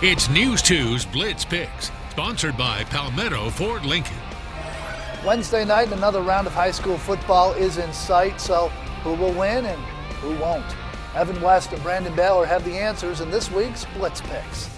It's News 2's Blitz Picks, sponsored by Palmetto Ford Lincoln. Wednesday night, another round of high school football is in sight, so who will win and who won't? Evan West and Brandon Baylor have the answers in this week's Blitz Picks.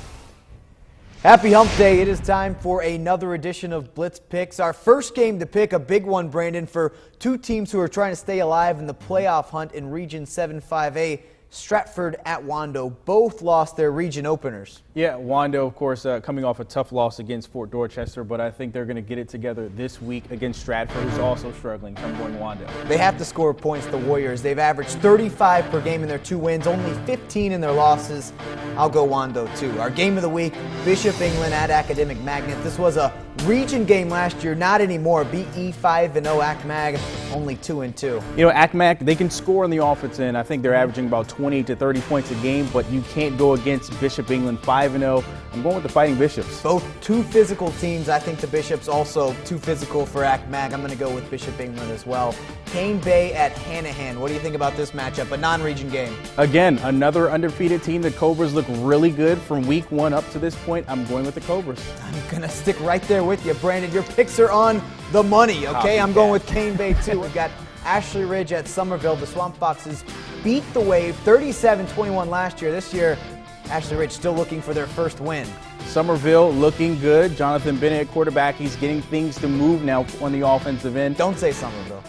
Happy Hump Day. It is time for another edition of Blitz Picks. Our first game to pick, a big one, Brandon, for two teams who are trying to stay alive in the playoff hunt in Region 7-5A. Stratford at Wando. Both lost their region openers. Yeah, Wando, of course, coming off a tough loss against Fort Dorchester, but I think they're going to get it together this week against Stratford, who's also struggling. So I'm going Wando. They have to score points, the Warriors. They've averaged 35 per game in their 2 wins, only 15 in their losses. I'll go Wando, too. Our game of the week, Bishop England at Academic Magnet. This was a region game last year, not anymore. BE 5-0, ACMAG only 2-2. You know, ACMAG, they can score on the offense end. I think they're averaging about 20 to 30 points a game, but you can't go against Bishop England 5-0. I'm going with the Fighting Bishops. Both two physical teams. I think the Bishops also too physical for ACMAG. I'm going to go with Bishop England as well. Kane Bay at Hanahan. What do you think about this matchup? A non-region game. Again, another undefeated team. The Cobras look really good from week 1 up to this point. I'm going with the Cobras. I'm going to stick right there with you, Brandon. Your picks are on the money, okay? I'm going with Kane Bay, too. We've got Ashley Ridge at Somerville. The Swamp Foxes beat the Wave 37-21 last year. This year, Ashley Ridge still looking for their first win. Somerville looking good. Jonathan Bennett at quarterback. He's getting things to move now on the offensive end. Don't say Somerville.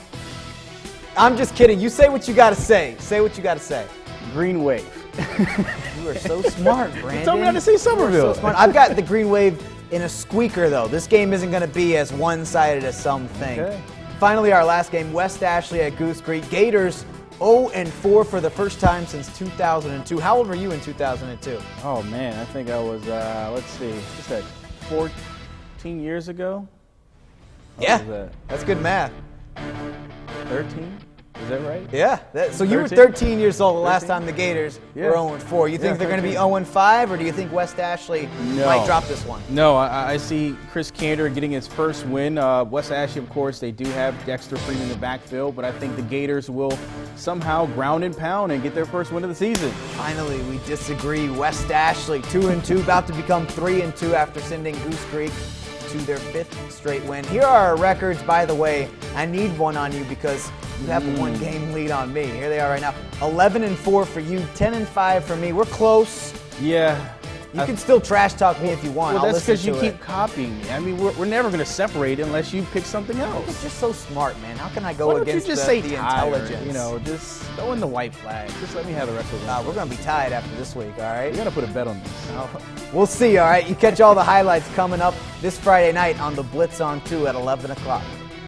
I'm just kidding. You say what you got to say. Say what you got to say. Green Wave. You are so smart, Brandon. You told me not to say Somerville. So smart. I've got the Green Wave in a squeaker, though. This game isn't going to be as one-sided as some think. Okay. Finally, our last game, West Ashley at Goose Creek. Gators 0-4 for the first time since 2002. How old were you in 2002? Oh, man, I think I was, let's see, what's that, 14 years ago? Yeah, that's good math. 13? Is that right? Yeah, so you 13? were 13 years old the last time the Gators were 0-4. You think they're going to be 0-5, or do you think West Ashley might drop this one? No, I see Chris Cantor getting his first win. West Ashley, of course, they do have Dexter Freeman in the backfield, but I think the Gators will somehow ground and pound and get their first win of the season. Finally, we disagree. West Ashley 2-2, about to become 3-2 after sending Goose Creek to their 5th straight win. Here are our records, by the way. I need one on you because you have a 1-game lead on me. Here they are right now. 11-4 for you, 10-5 for me. We're close. Yeah. You can still trash talk me if you want. Well, that's because you keep copying me. I mean, we're never going to separate unless you pick something else. You're just so smart, man. How can I go against the intelligence? You know, just throw in the white flag. Just let me have the rest of it. We're going to be tied after this week, all right? We're going to put a bet on this. We'll see, all right? You catch all the highlights coming up this Friday night on the Blitz on 2 at 11 o'clock.